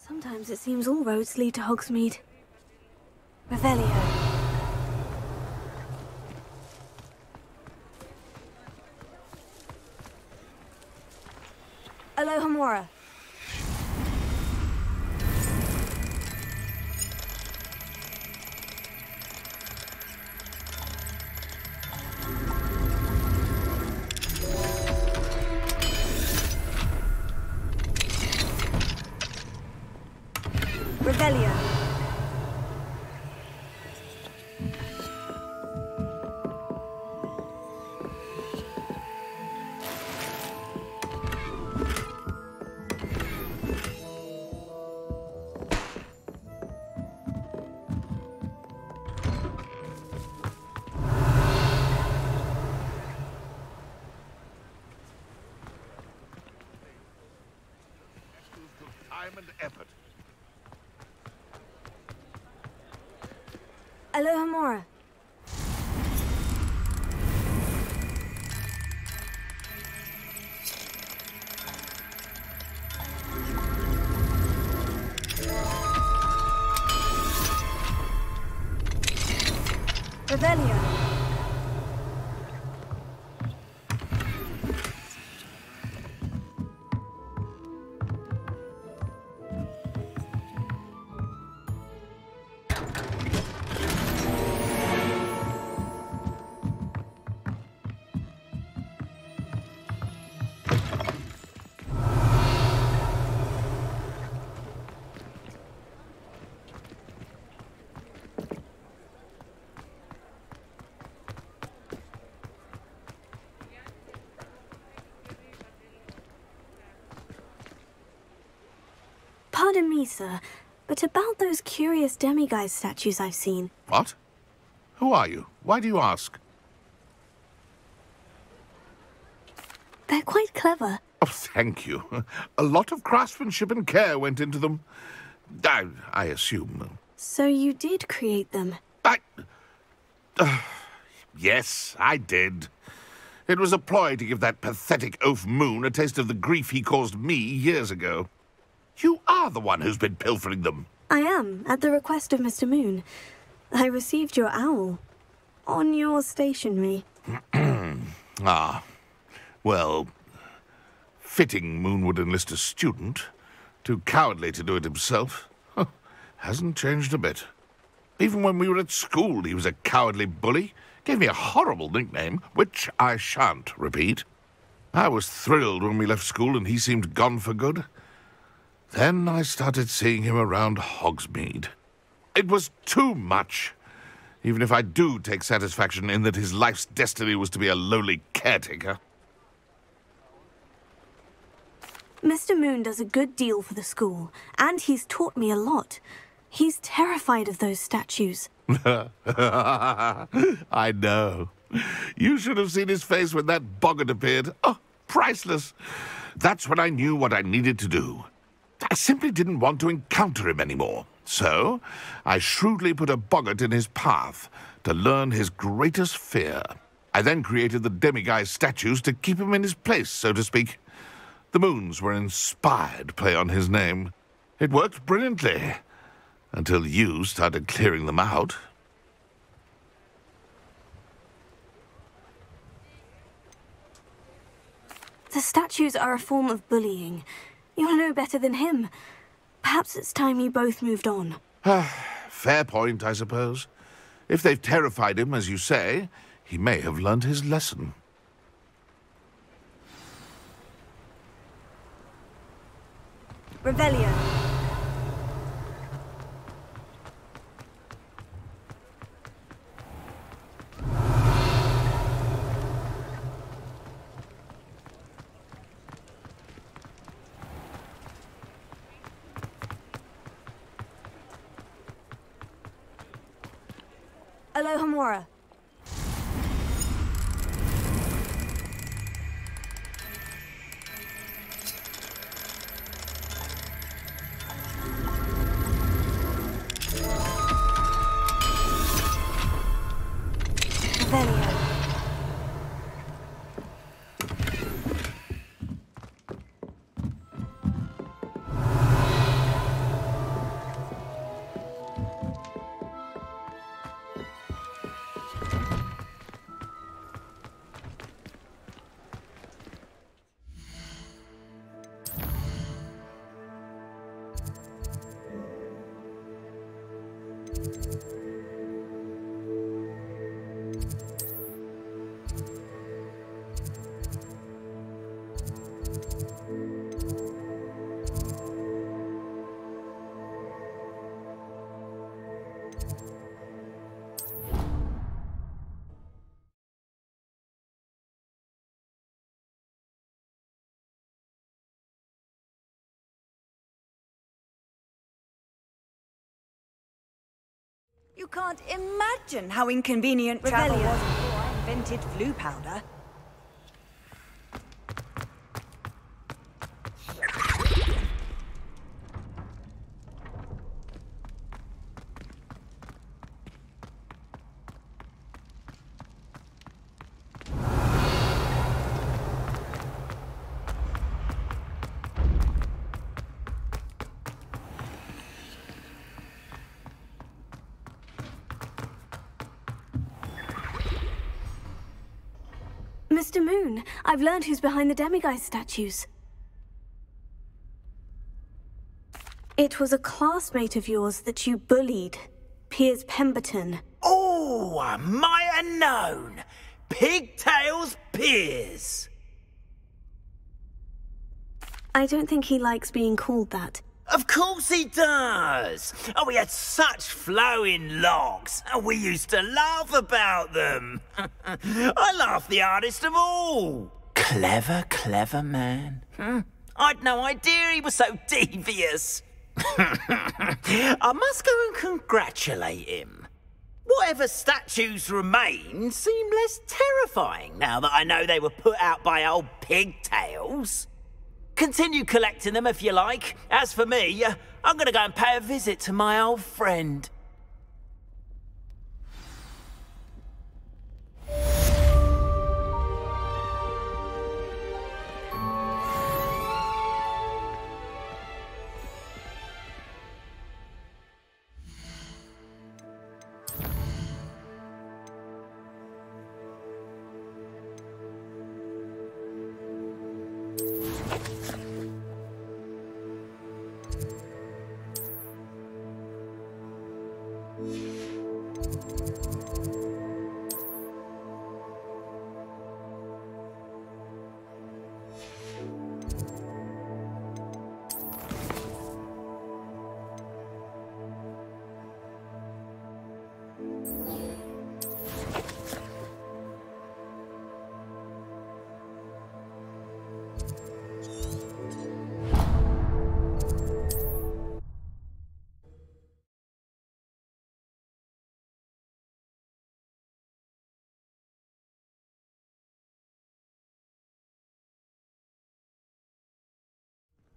Sometimes it seems all roads lead to Hogsmeade. Revelio. Alohomora. Revelio. Time and effort. Alohomora. Revelio. Pardon me, sir, but about those curious demiguise statues I've seen. What? Who are you? Why do you ask? They're quite clever. Oh, thank you. A lot of craftsmanship and care went into them. I assume. So you did create them? Yes, I did. It was a ploy to give that pathetic oaf Moon a taste of the grief he caused me years ago. You are the one who's been pilfering them. I am, at the request of Mr. Moon. I received your owl. On your stationery. Ah. Well, fitting Moon would enlist a student. Too cowardly to do it himself. Hasn't changed a bit. Even when we were at school, he was a cowardly bully. Gave me a horrible nickname, which I shan't repeat. I was thrilled when we left school and he seemed gone for good. Then I started seeing him around Hogsmeade. It was too much. Even if I do take satisfaction in that his life's destiny was to be a lowly caretaker. Mr. Moon does a good deal for the school, and he's taught me a lot. He's terrified of those statues. I know. You should have seen his face when that boggart appeared. Oh, priceless. That's when I knew what I needed to do. I simply didn't want to encounter him anymore. So, I shrewdly put a boggart in his path to learn his greatest fear. I then created the demiguise statues to keep him in his place, so to speak. The moons were an inspired play on his name. It worked brilliantly, until you started clearing them out. The statues are a form of bullying. You'll know better than him. Perhaps it's time you both moved on. Fair point, I suppose. If they've terrified him, as you say, he may have learned his lesson. Revelio. Alohomora. Revelio. You can't imagine how inconvenient travel was before I invented flu powder. Mr. Moon, I've learned who's behind the demiguise statues. It was a classmate of yours that you bullied, Piers Pemberton. Oh, I might have known. Pigtails Piers. I don't think he likes being called that. Of course he does. Oh, we had such flowing locks, and we used to laugh about them. I laughed the hardest of all. Clever, clever man. I'd no idea he was so devious. I must go and congratulate him. Whatever statues remain seem less terrifying now that I know they were put out by old pigtails. Continue collecting them if you like. As for me, I'm gonna go and pay a visit to my old friend.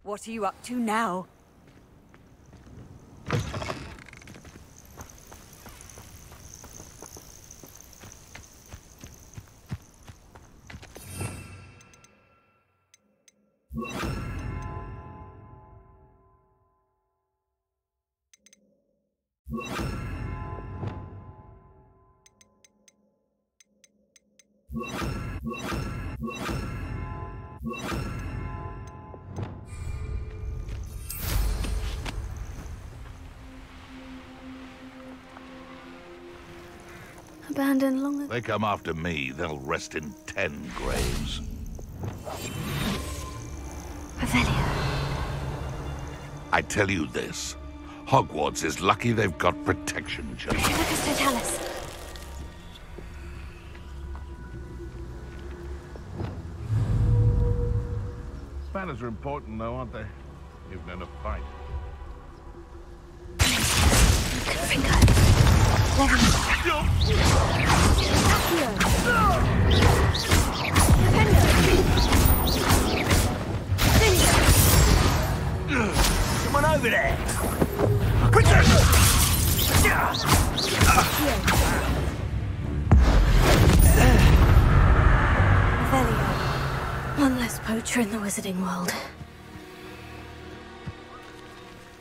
What are you up to now? Abandoned long ago. They come after me, they'll rest in 10 graves. Revelio. I tell you this, Hogwarts is lucky they've got protection, children. Trevicus Totalis. Spanners are important though, aren't they? Even in a fight. Finger. Someone over there. One less poacher in the wizarding world.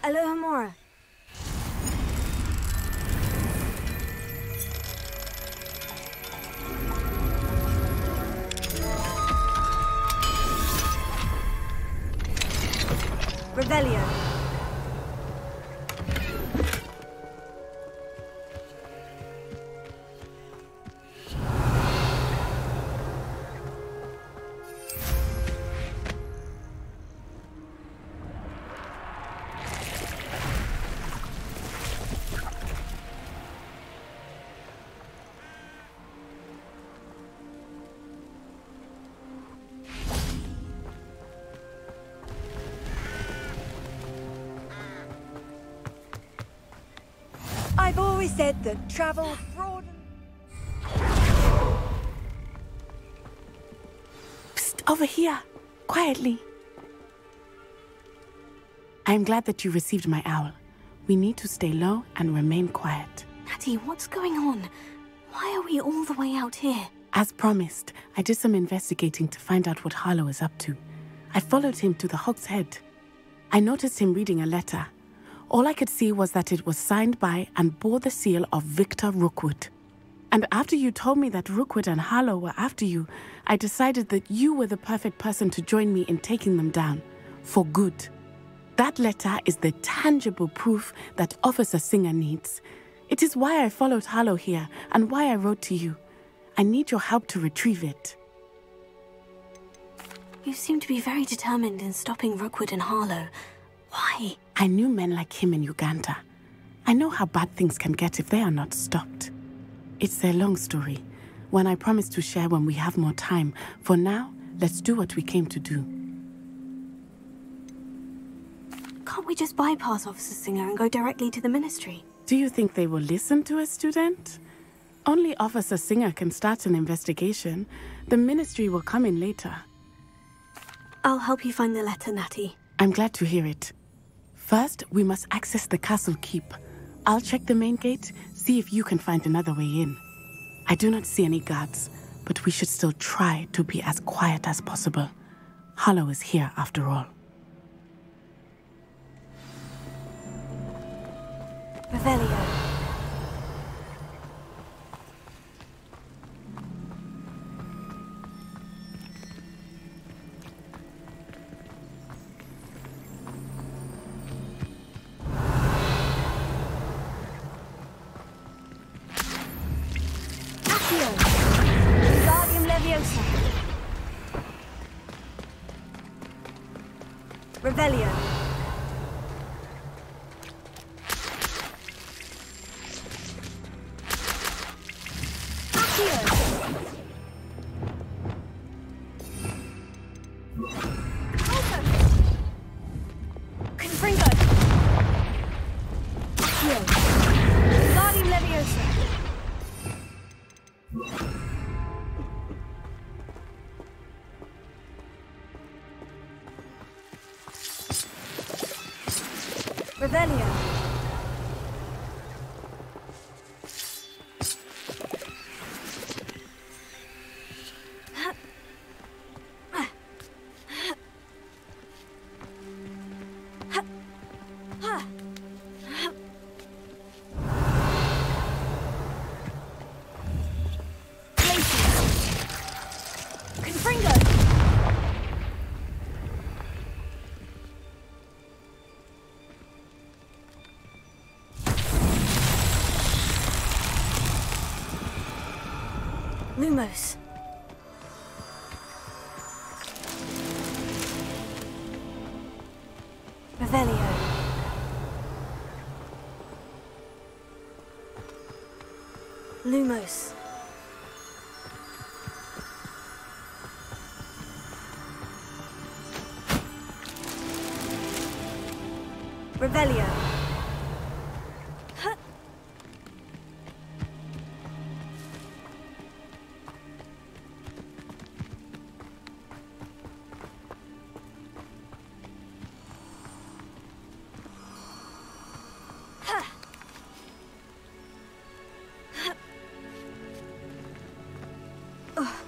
Alohomora. Revelio. said that travel, fraud, Psst, over here. Quietly. I'm glad that you received my owl. We need to stay low and remain quiet. Natty, what's going on? Why are we all the way out here? As promised, I did some investigating to find out what Harlow is up to. I followed him to the Hog's Head. I noticed him reading a letter. All I could see was that it was signed by and bore the seal of Victor Rookwood. And after you told me that Rookwood and Harlow were after you, I decided that you were the perfect person to join me in taking them down. For good. That letter is the tangible proof that Officer Singer needs. It is why I followed Harlow here and why I wrote to you. I need your help to retrieve it. You seem to be very determined in stopping Rookwood and Harlow. Why? I knew men like him in Uganda. I know how bad things can get if they are not stopped. It's a long story, one I promise to share when we have more time. For now, let's do what we came to do. Can't we just bypass Officer Singer and go directly to the ministry? Do you think they will listen to a student? Only Officer Singer can start an investigation. The ministry will come in later. I'll help you find the letter, Natty. I'm glad to hear it. First, we must access the castle keep. I'll check the main gate, see if you can find another way in. I do not see any guards, but we should still try to be as quiet as possible. Harlow is here after all. Revelio. Revelio. Accio. Confringo. Accio. Wingardium Leviosa. Revelio. Confringo. Lumos. Revelio. Lumos. Revelio.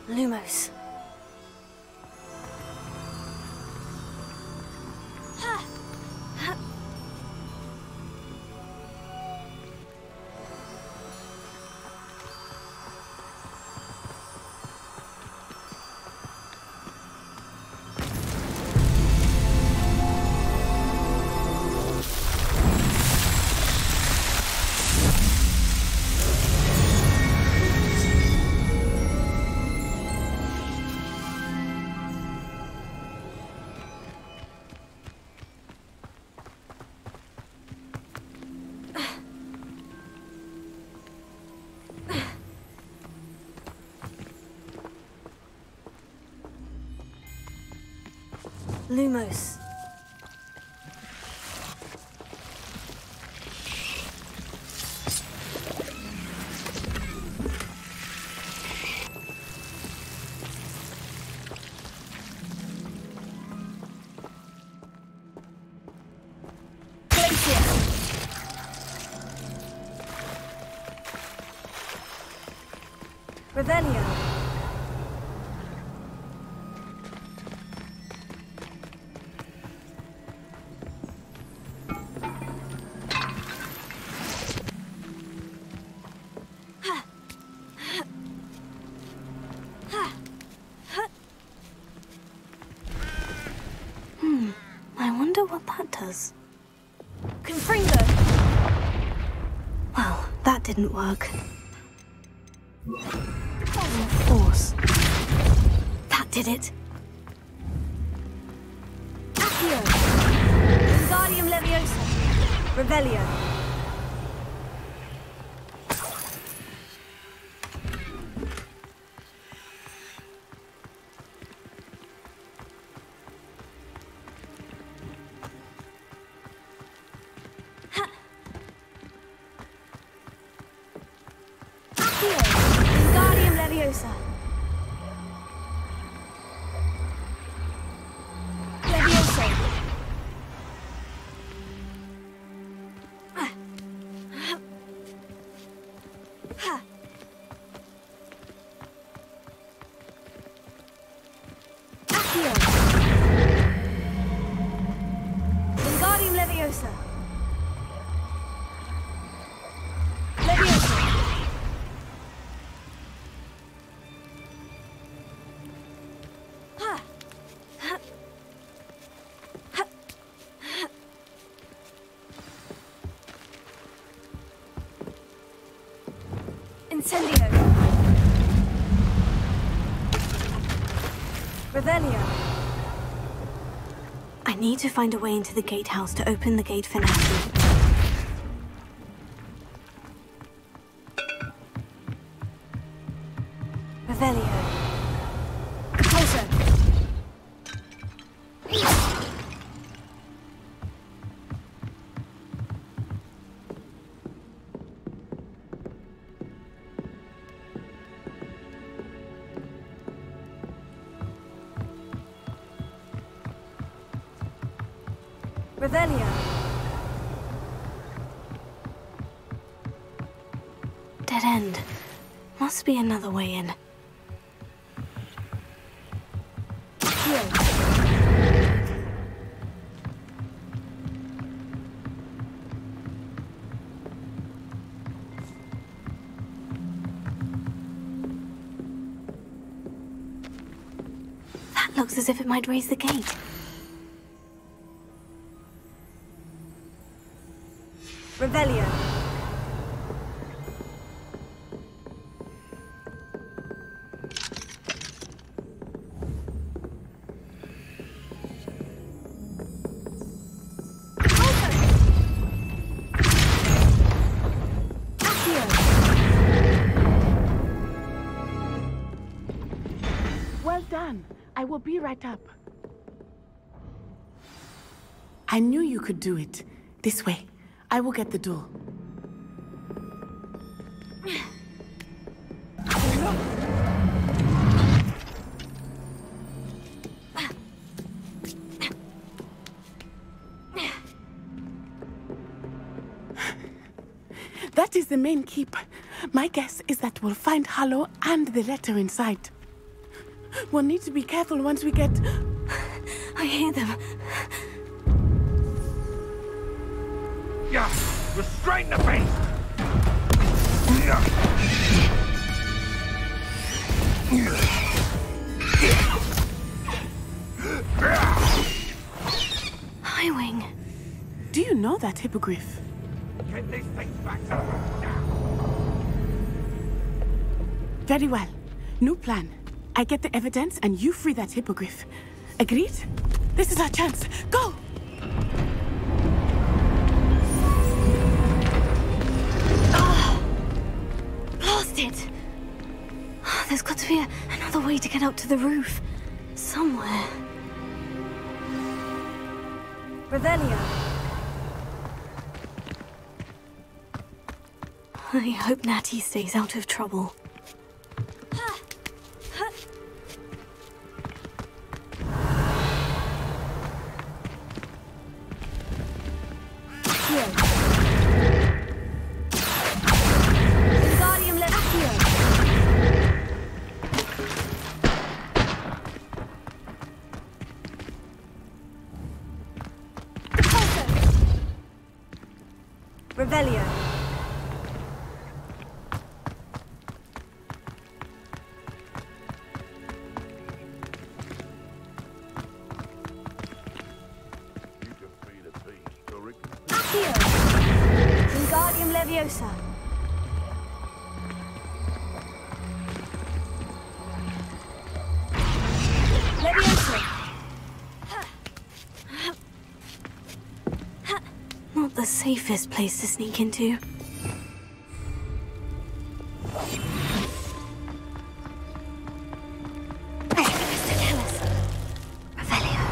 Lumos. Lumos. Revelio. I wonder what that does. Confringo. Well, that didn't work. Force. That did it. Accio. Wingardium Leviosa. Revelio. Wingardium Leviosa. Leviosa. Accio. Wingardium Leviosa. Leviosa. Incendio. Revelio. I need to find a way into the gatehouse to open the gate for Natty. Revelio. Compulso. Revelio. Dead end. Must be another way in. Accio. That looks as if it might raise the gate. Revelio. Well done. I will be right up. I knew you could do it. This way. I will get the door. That is the main keep. My guess is that we'll find Harlow and the letter inside. We'll need to be careful once we get... I hear them. Yeah, restrain the beast! Highwing. Do you know that hippogriff? Get these things back to now! Very well. New plan. I get the evidence and you free that hippogriff. Agreed? This is our chance. Go! Blast it! There's got to be another way to get up to the roof. Somewhere. Revelio. I hope Natty stays out of trouble. Wingardium Leviosa. Revelio. Accio. Wingardium Leviosa. Leviosa. Not the safest place to sneak into. Mr. Tellis. Revelio.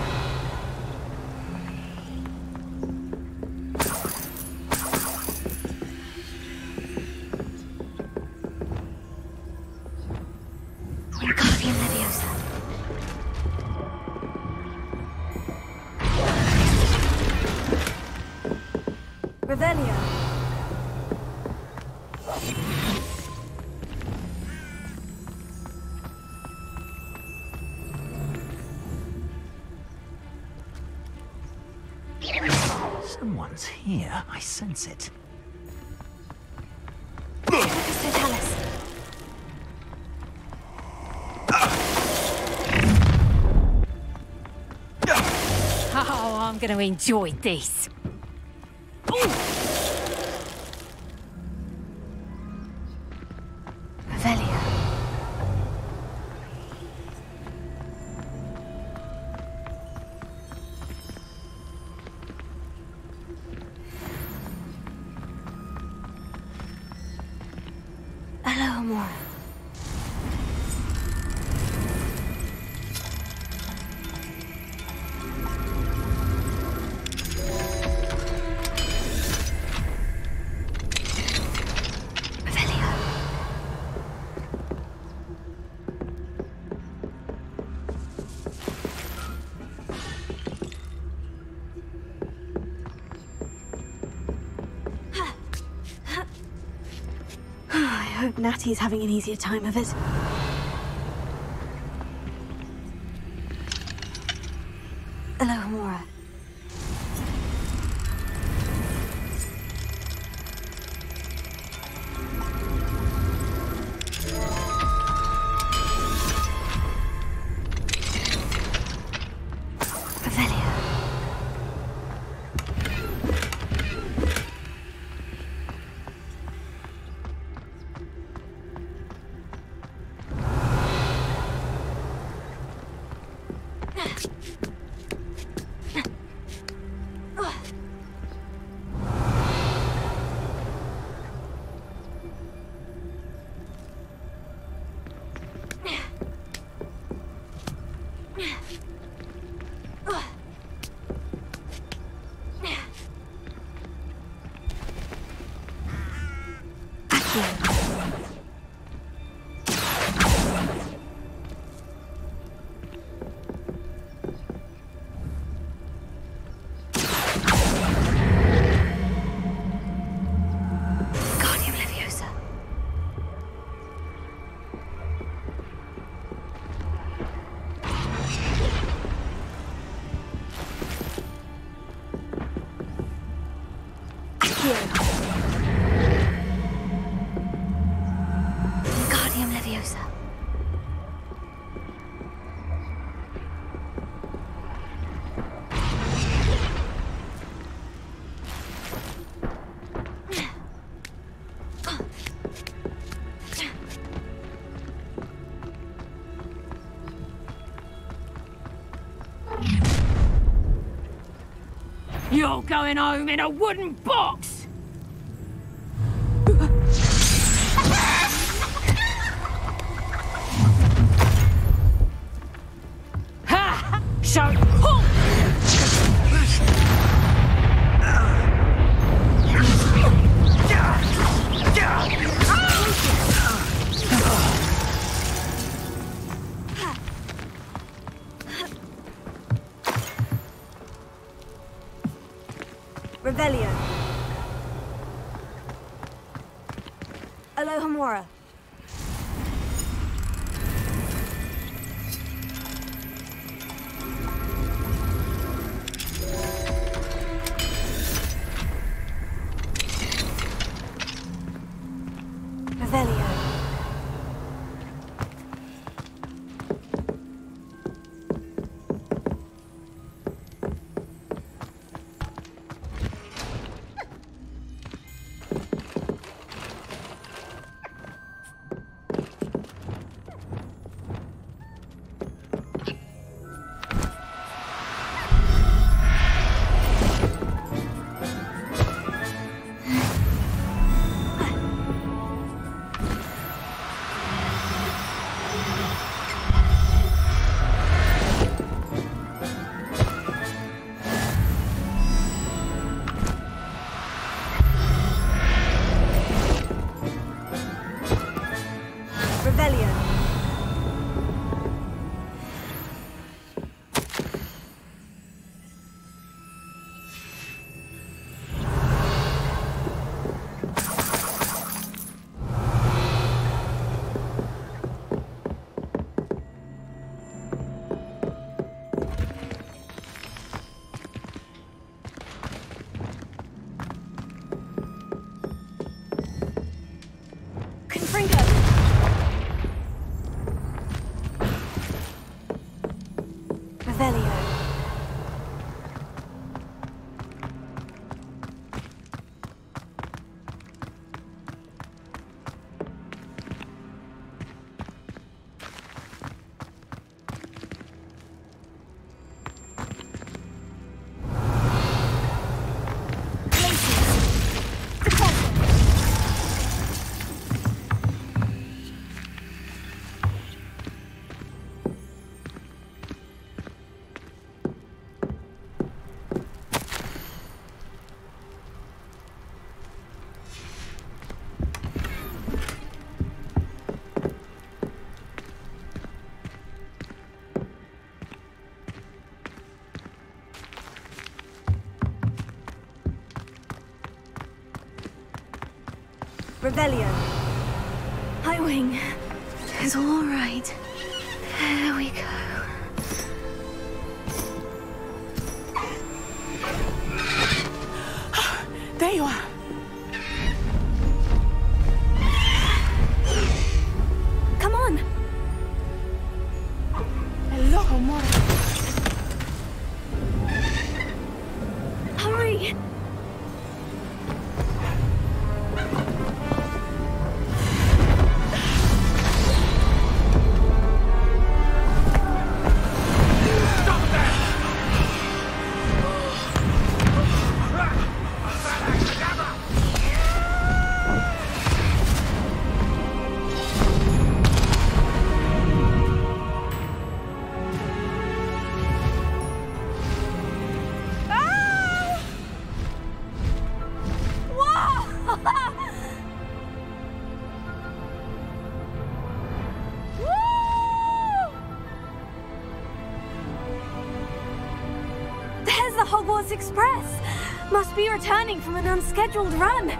Wingardium Leviosa. Revelio. Someone's here. I sense it. Mr. Tellis. Oh, I'm going to enjoy this. Revelio. Hello, Amora. Revelio. I hope Natty's having an easier time of it. Hello, Amora. Revelio. Wingardium Leviosa. Accio. Wingardium Leviosa. You're going home in a wooden box! Ha! So... Revelio. Alohomora. Rebellion. Rebellion. High Wing. It's all right. There we go. There you are. Come on. Hello, Mora. Hurry. There's the Hogwarts Express. Must be returning from an unscheduled run.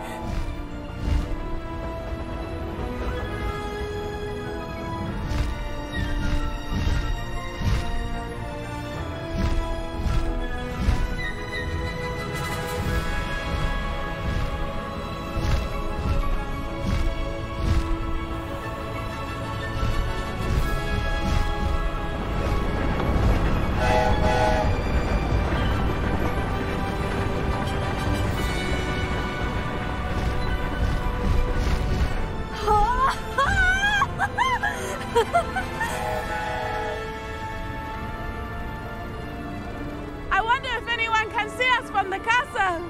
I wonder if anyone can see us from the castle.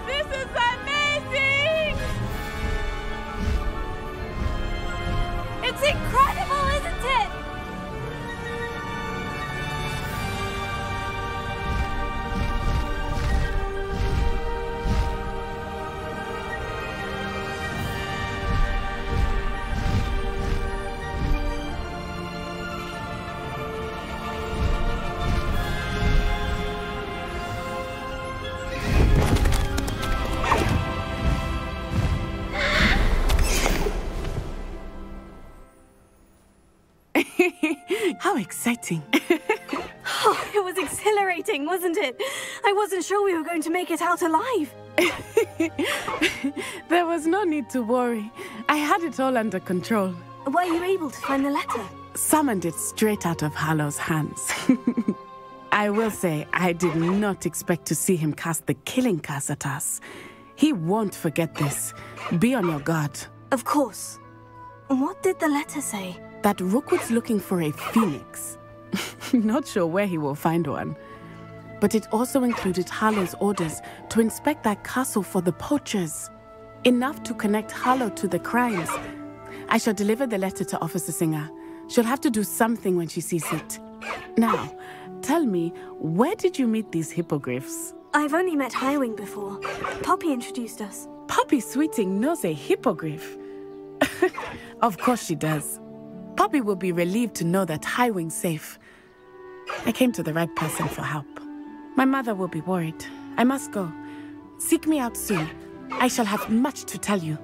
This is amazing! It's incredible, isn't it? How exciting. Oh, it was exhilarating, wasn't it? I wasn't sure we were going to make it out alive. There was no need to worry. I had it all under control. Were you able to find the letter? Summoned it straight out of Harlow's hands. I will say, I did not expect to see him cast the killing curse at us. He won't forget this. Be on your guard. Of course. What did the letter say? That Rookwood's looking for a phoenix. Not sure where he will find one. But it also included Harlow's orders to inspect that castle for the poachers. Enough to connect Harlow to the crimes. I shall deliver the letter to Officer Singer. She'll have to do something when she sees it. Now, tell me, where did you meet these hippogriffs? I've only met Highwing before. Poppy introduced us. Poppy Sweeting knows a hippogriff. Of course she does. Poppy will be relieved to know that Highwing's safe. I came to the right person for help. My mother will be worried. I must go. Seek me out soon. I shall have much to tell you.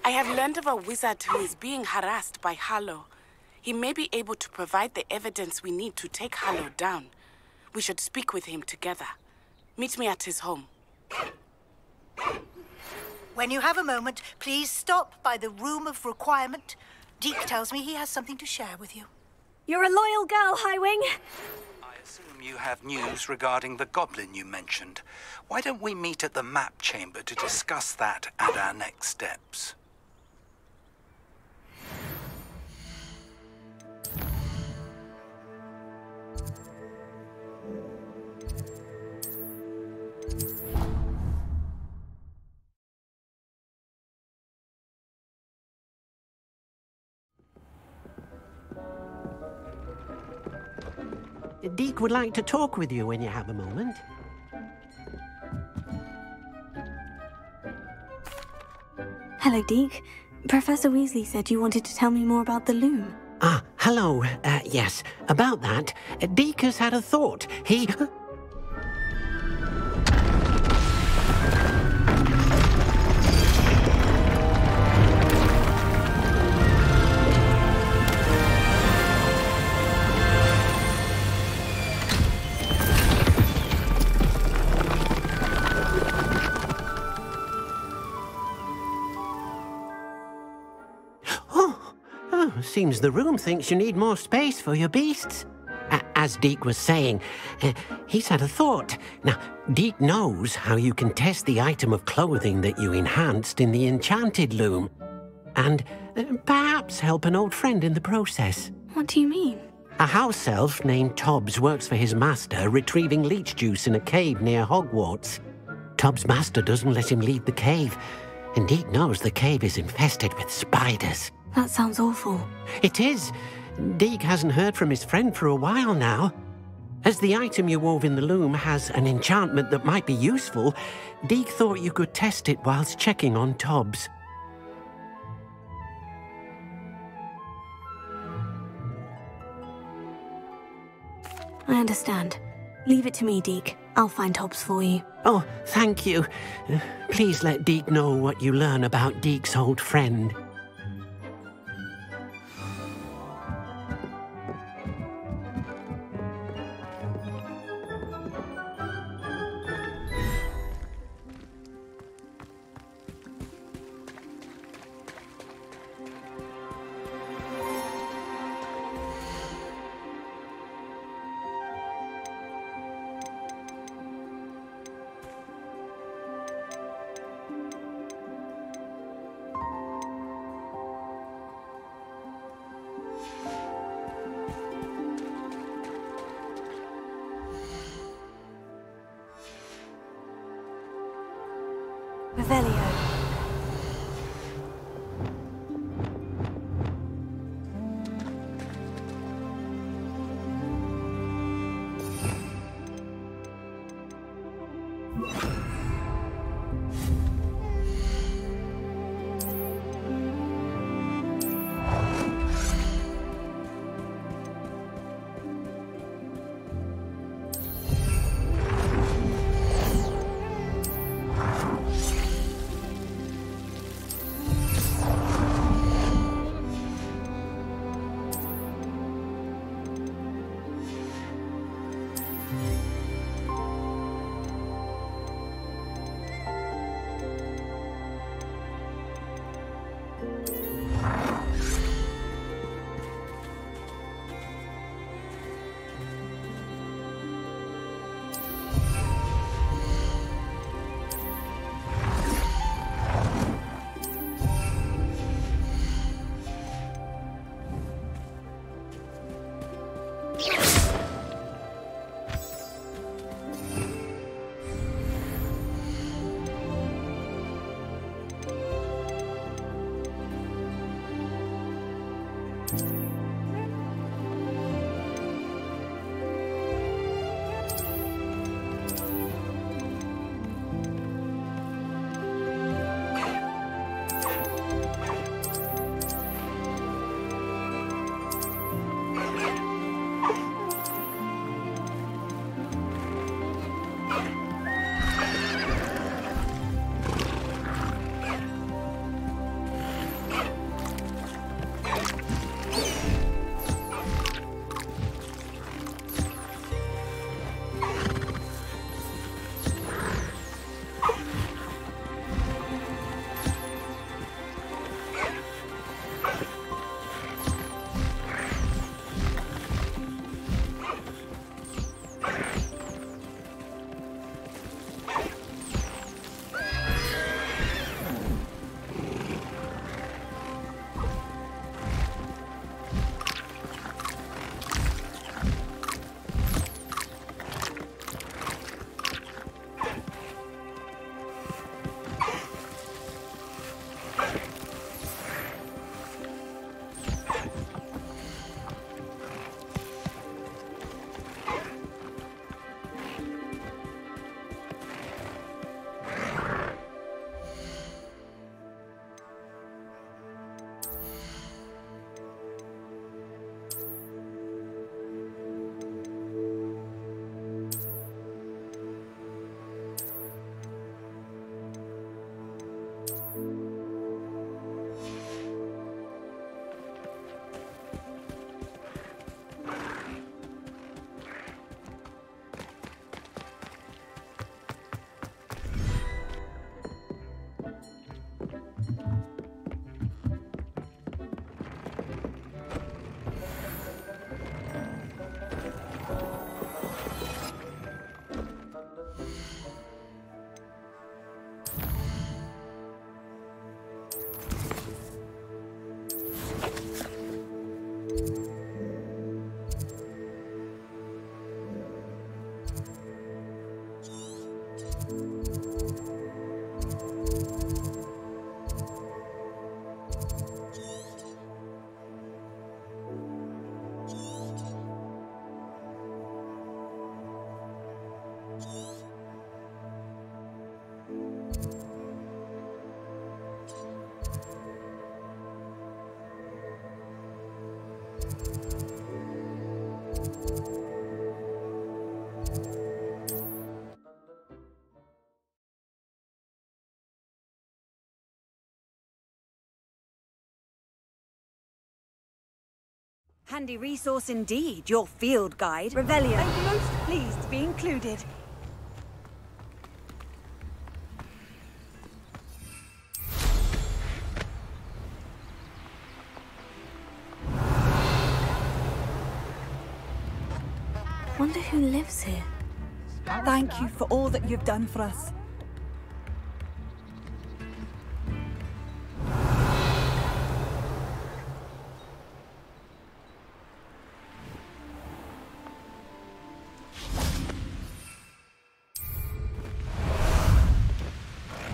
I have learned of a wizard who is being harassed by Harlow. He may be able to provide the evidence we need to take Harlow down. We should speak with him together. Meet me at his home. When you have a moment, please stop by the Room of Requirement. Deke tells me he has something to share with you. You're a loyal girl, Highwing. I assume you have news regarding the goblin you mentioned. Why don't we meet at the map chamber to discuss that and our next steps? Deke would like to talk with you when you have a moment. Hello, Deke. Professor Weasley said you wanted to tell me more about the loom. Ah, hello. Yes, about that. Deke has had a thought. He... Seems the room thinks you need more space for your beasts. As Deke was saying, he's had a thought. Now, Deke knows how you can test the item of clothing that you enhanced in the enchanted loom. And perhaps help an old friend in the process. What do you mean? A house elf named Tobbs works for his master retrieving leech juice in a cave near Hogwarts. Tobbs' master doesn't let him leave the cave, and Deke knows the cave is infested with spiders. That sounds awful. It is. Deke hasn't heard from his friend for a while now. As the item you wove in the loom has an enchantment that might be useful, Deke thought you could test it whilst checking on Tobbs. I understand. Leave it to me, Deke. I'll find Tobbs for you. Oh, thank you. Please let Deke know what you learn about Deke's old friend. Revelio. Handy resource indeed, your field guide. Revelio. I'm most pleased to be included. Wonder who lives here. Thank you for all that you've done for us.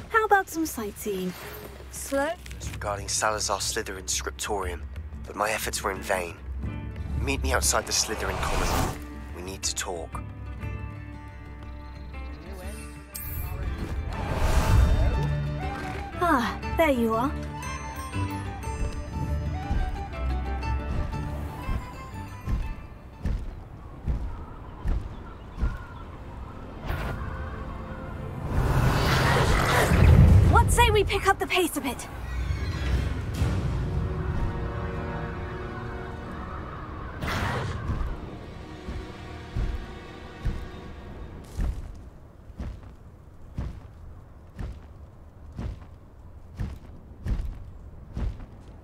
How about some sightseeing? Slow? Regarding Salazar's Slytherin scriptorium, but my efforts were in vain. Meet me outside the Slytherin Common. We need to talk. Ah, there you are. What say we pick up the pace a bit?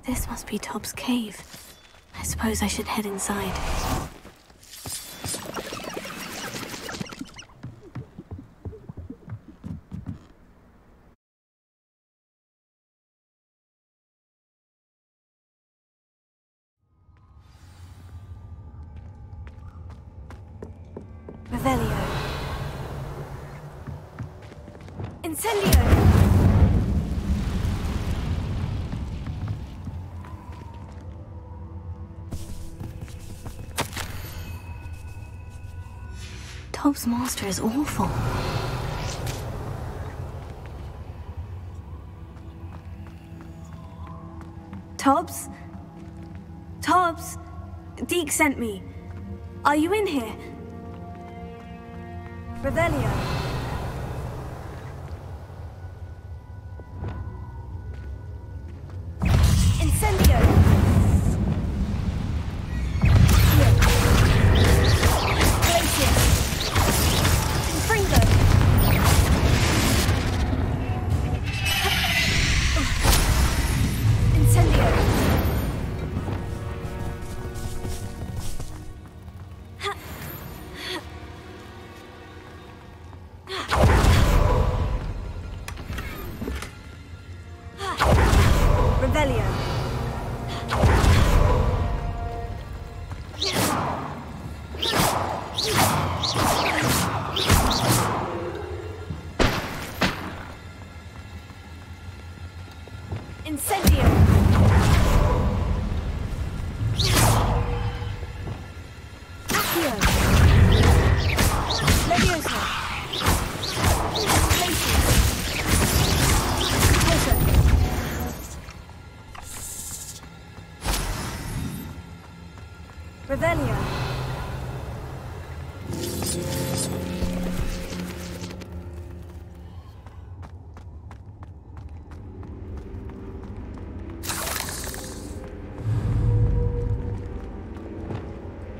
This must be Tob's cave. I suppose I should head inside. Revelio. Incendio! Hobbs' master is awful. Tobbs? Tobbs? Deke sent me. Are you in here? Revelio. Incendio. Here. Glacier. Confringo. Incendio. Revelio. Incendio. Accio. Leviosa. Glacier. Poison. Revelio.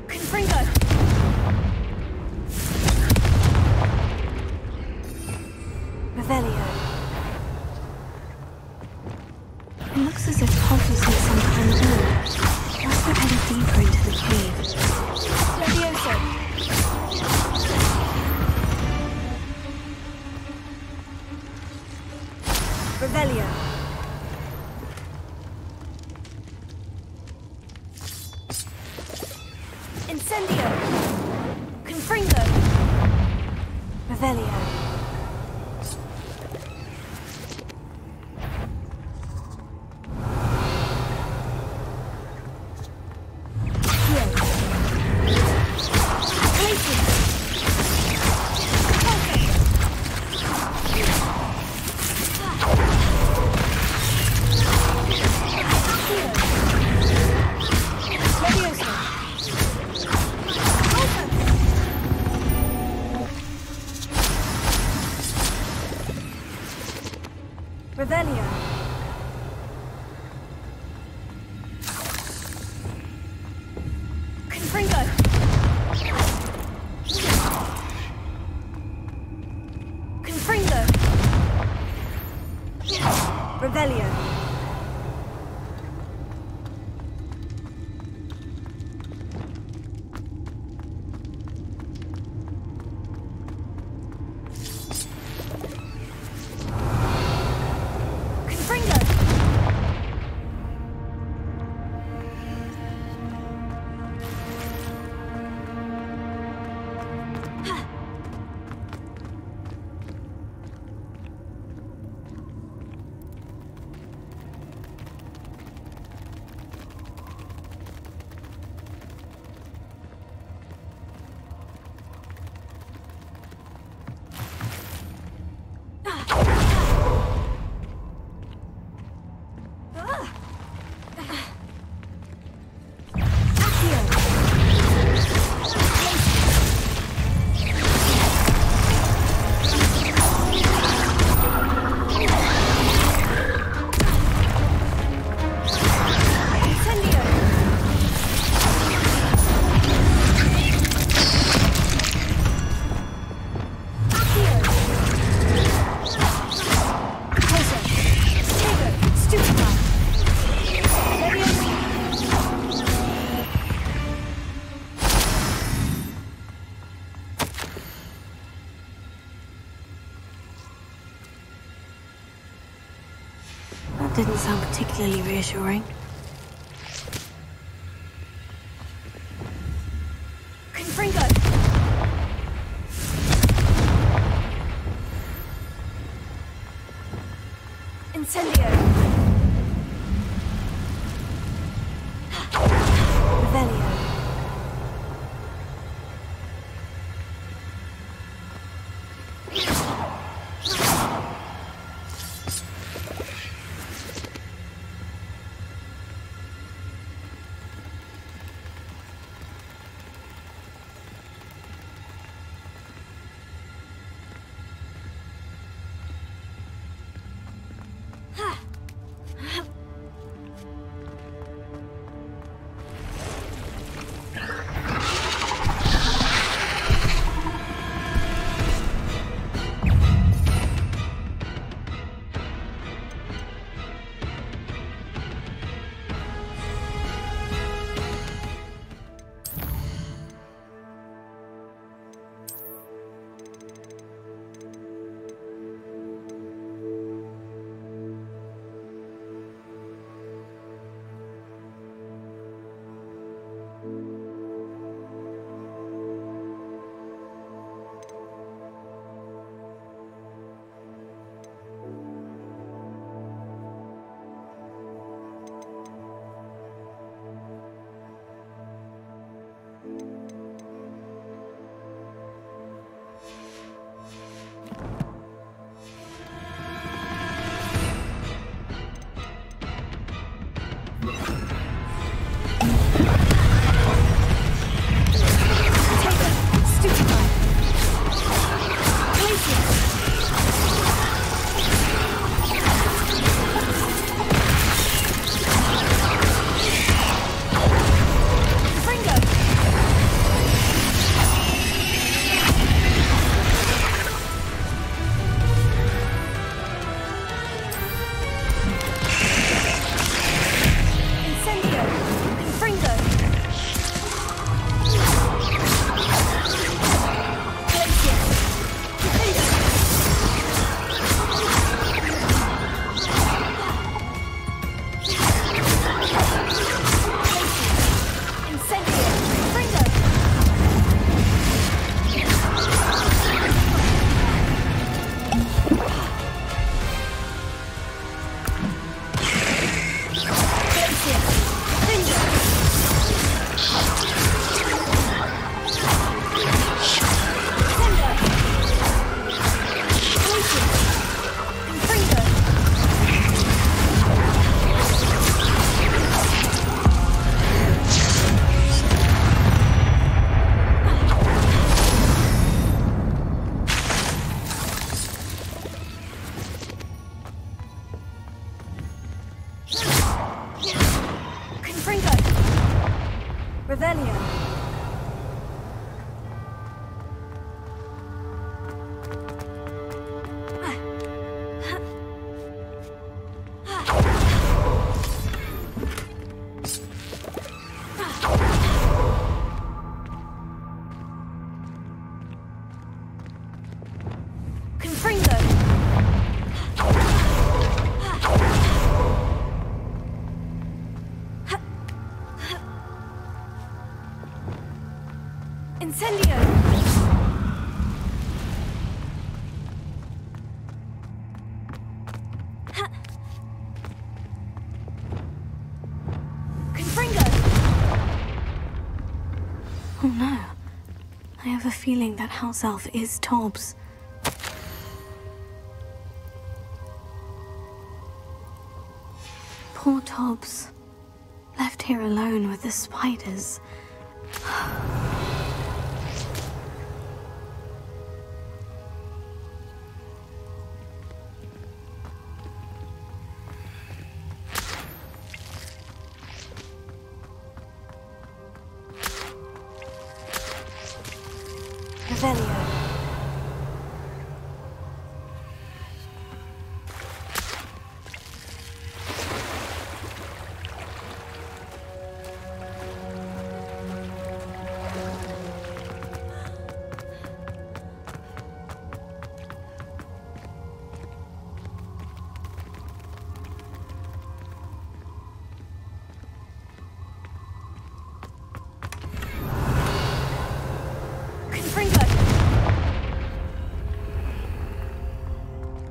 Confringo. Revelio. It looks as if Hobbs was here some time ago. Must have headed deeper into the cave. Levioso. Revelio. Incendio. Confringo. Revelio. Revelio. Confringo. Confringo. Revelio. That didn't sound particularly reassuring. Confringo! Incendio! Revelio. Oh no. I have a feeling that house elf is Tobbs. Poor Tobbs. Left here alone with the spiders.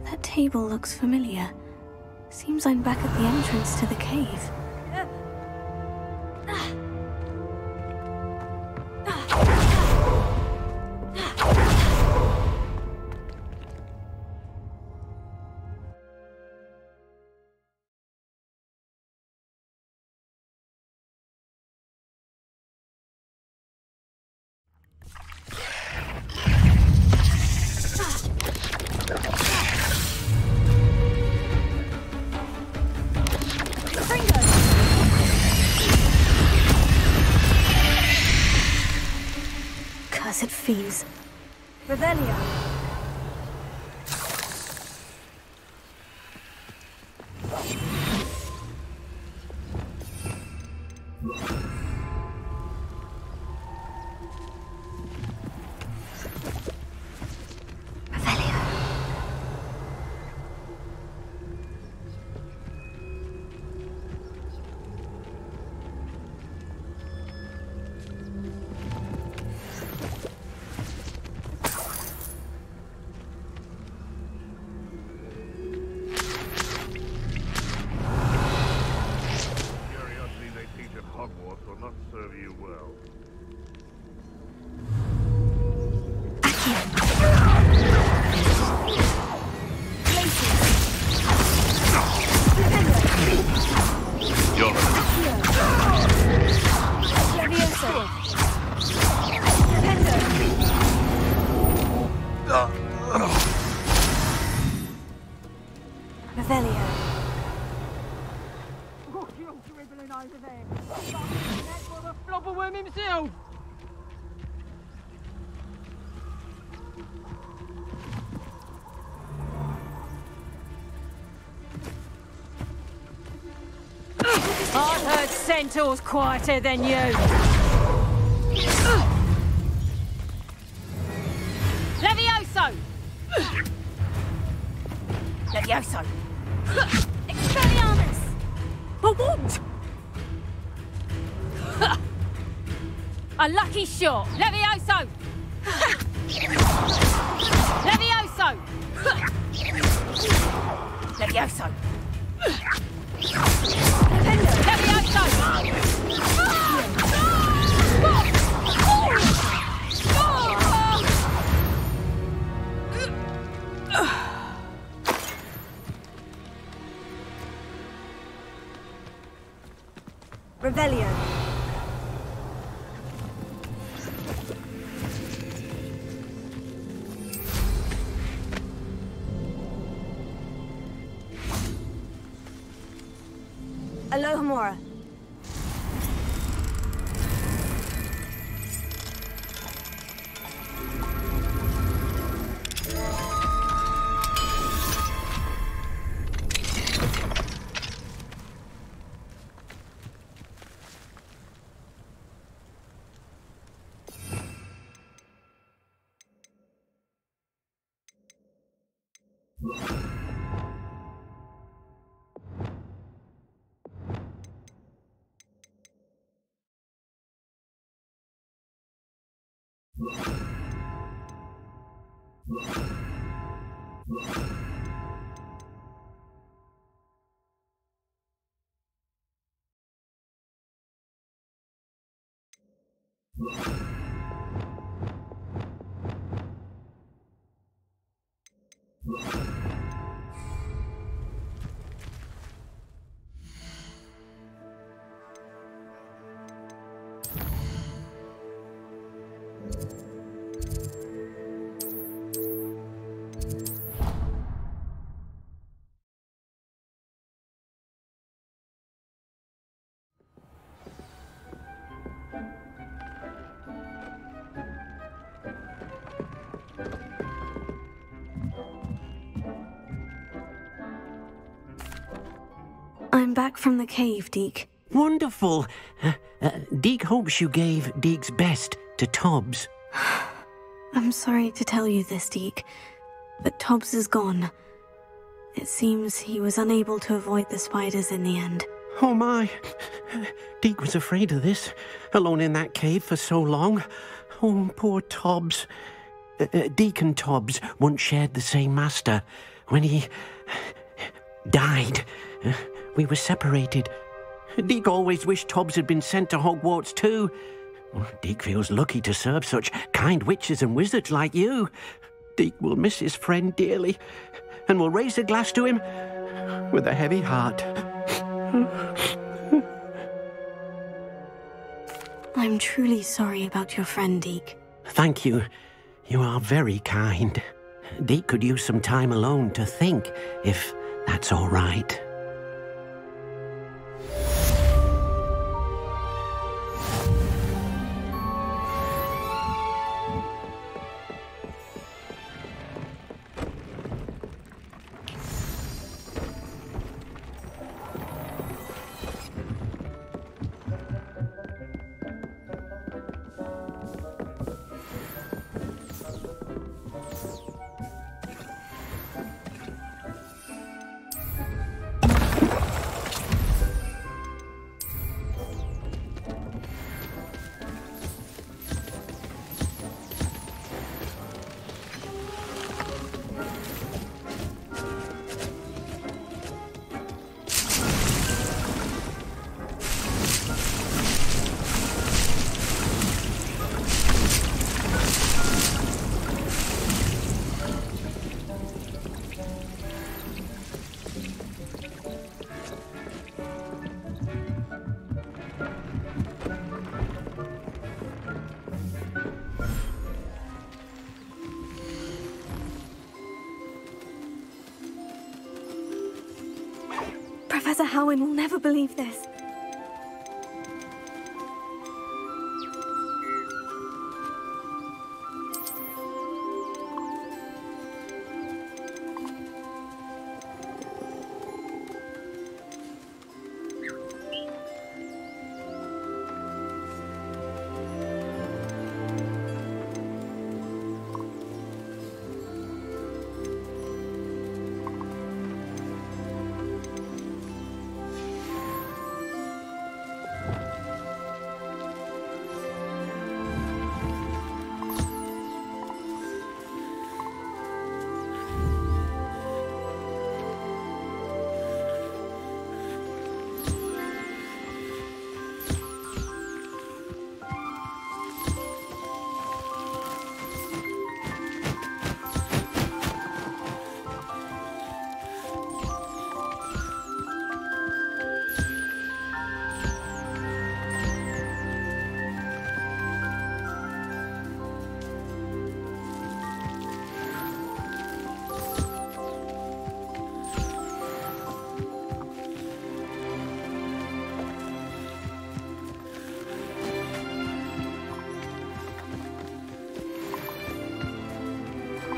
That table looks familiar. Seems I'm back at the entrance to the cave. fees. Revelio. I've heard centaurs quieter than you. Levioso! Levioso! Expelliarmus! For what? A lucky shot! Levioso! Levioso! Levioso! Revelio. Alohomora. I'm back from the cave, Deke. Wonderful. Deke hopes you gave Deke's best to Tobbs. I'm sorry to tell you this, Deke, but Tobbs is gone. It seems he was unable to avoid the spiders in the end. Oh my. Deke was afraid of this, alone in that cave for so long. Oh, poor Tobbs. Deke and Tobbs once shared the same master. When he died, we were separated. Deke always wished Tobbs had been sent to Hogwarts too. Deke feels lucky to serve such kind witches and wizards like you. Deke will miss his friend dearly, and will raise a glass to him with a heavy heart. I'm truly sorry about your friend, Deke. Thank you. You are very kind. Deke could use some time alone to think, if that's all right. Professor Howin will never believe this.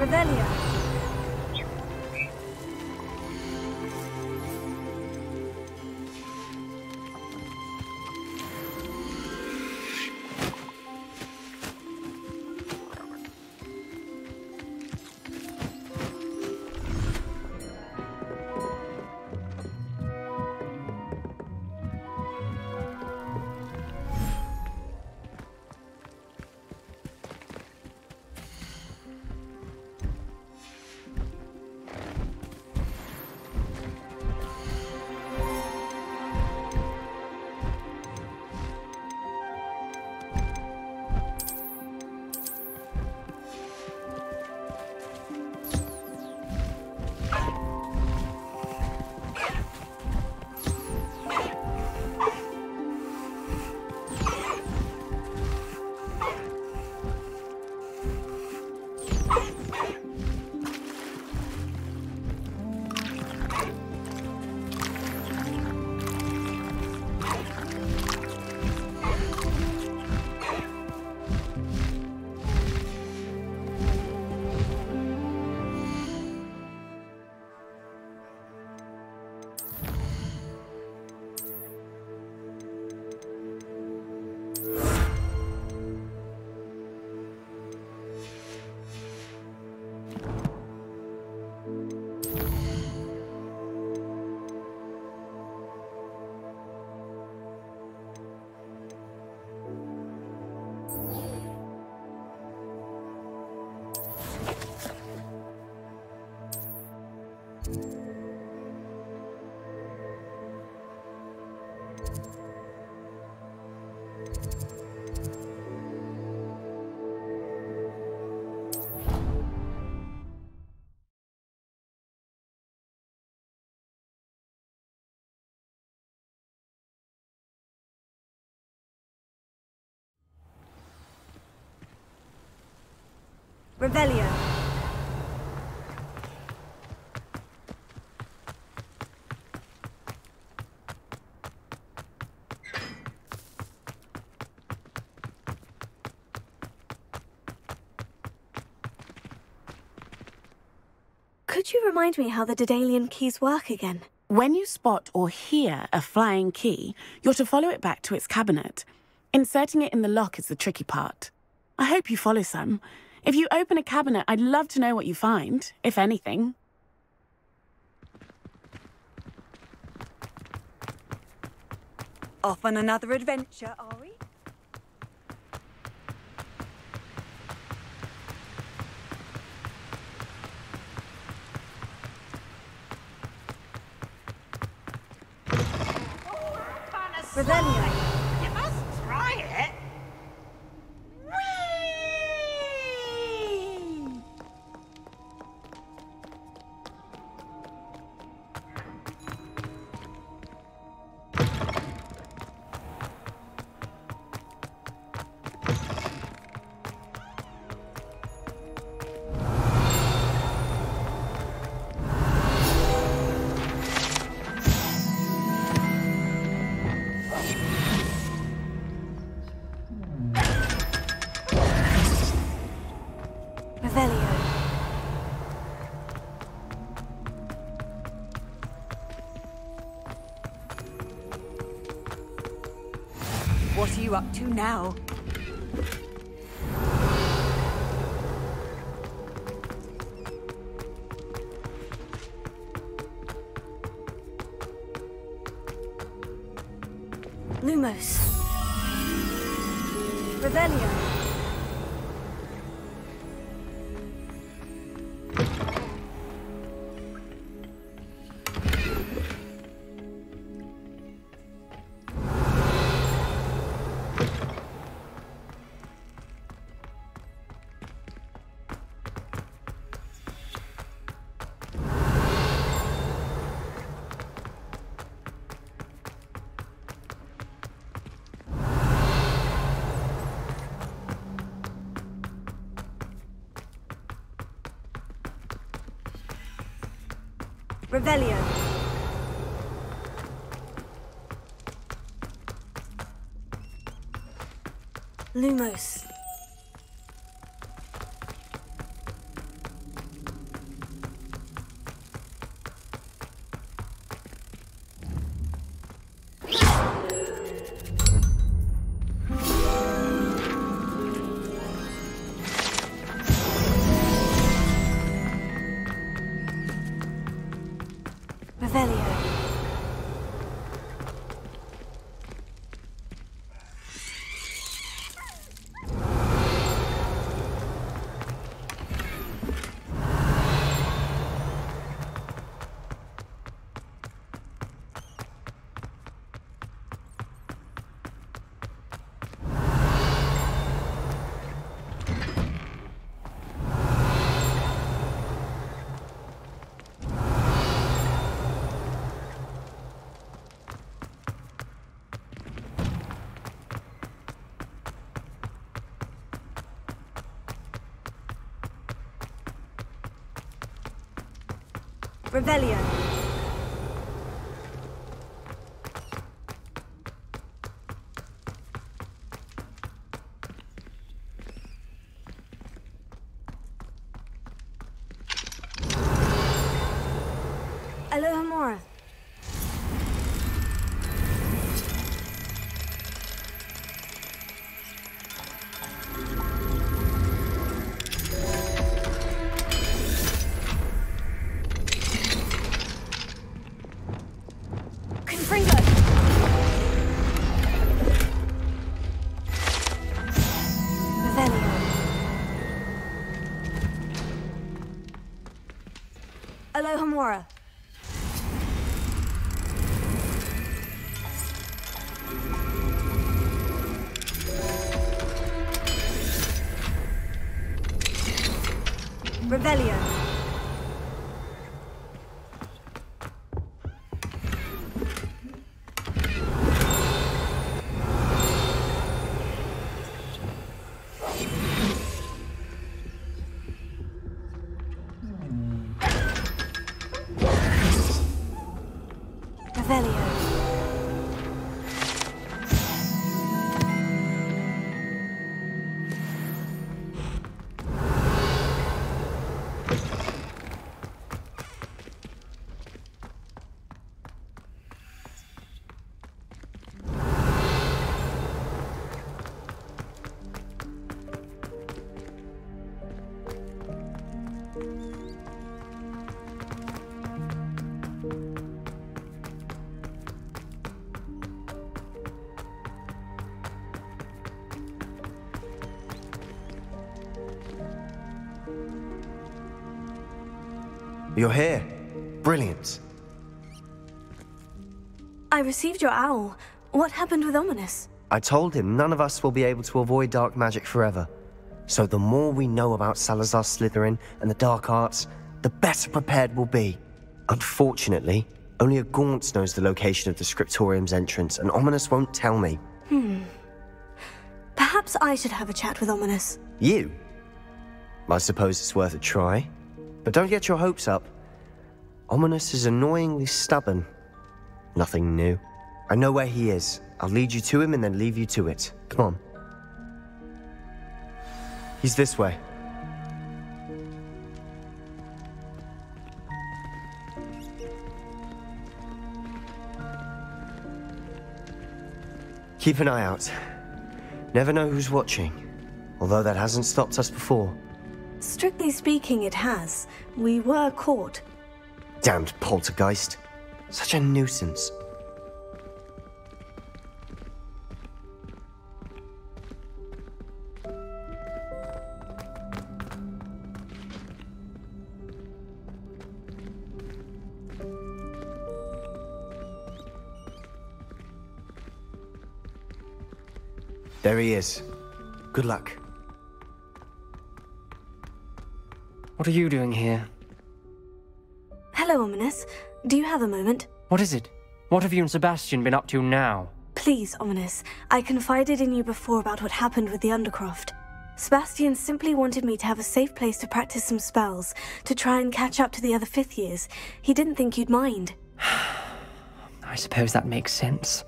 Revelia. Revelio. Could you remind me how the Daedalian keys work again? When you spot or hear a flying key, you're to follow it back to its cabinet. Inserting it in the lock is the tricky part. I hope you follow some. If you open a cabinet, I'd love to know what you find, if anything. Off on another adventure, are we? Revelio. You must try it. What are you up to now? Lumos. Revelio. Revelio. Lumos. Revelio. Revelio. Alohomora. Alohomora. Revelio. Revelio. You're here. Brilliant. I received your owl. What happened with Ominous? I told him none of us will be able to avoid dark magic forever. So the more we know about Salazar Slytherin and the dark arts, the better prepared we'll be. Unfortunately, only a Gaunt knows the location of the Scriptorium's entrance, and Ominous won't tell me. Perhaps I should have a chat with Ominous. You? I suppose it's worth a try. But don't get your hopes up. Ominous is annoyingly stubborn. Nothing new. I know where he is. I'll lead you to him and then leave you to it. Come on. He's this way. Keep an eye out. Never know who's watching. Although that hasn't stopped us before. Strictly speaking, it has. We were caught. Damned poltergeist. Such a nuisance. There he is. Good luck. What are you doing here? Hello, Ominous. Do you have a moment? What is it? What have you and Sebastian been up to now? Please, Ominous. I confided in you before about what happened with the Undercroft. Sebastian simply wanted me to have a safe place to practice some spells, to try and catch up to the other 5th years. He didn't think you'd mind. I suppose that makes sense.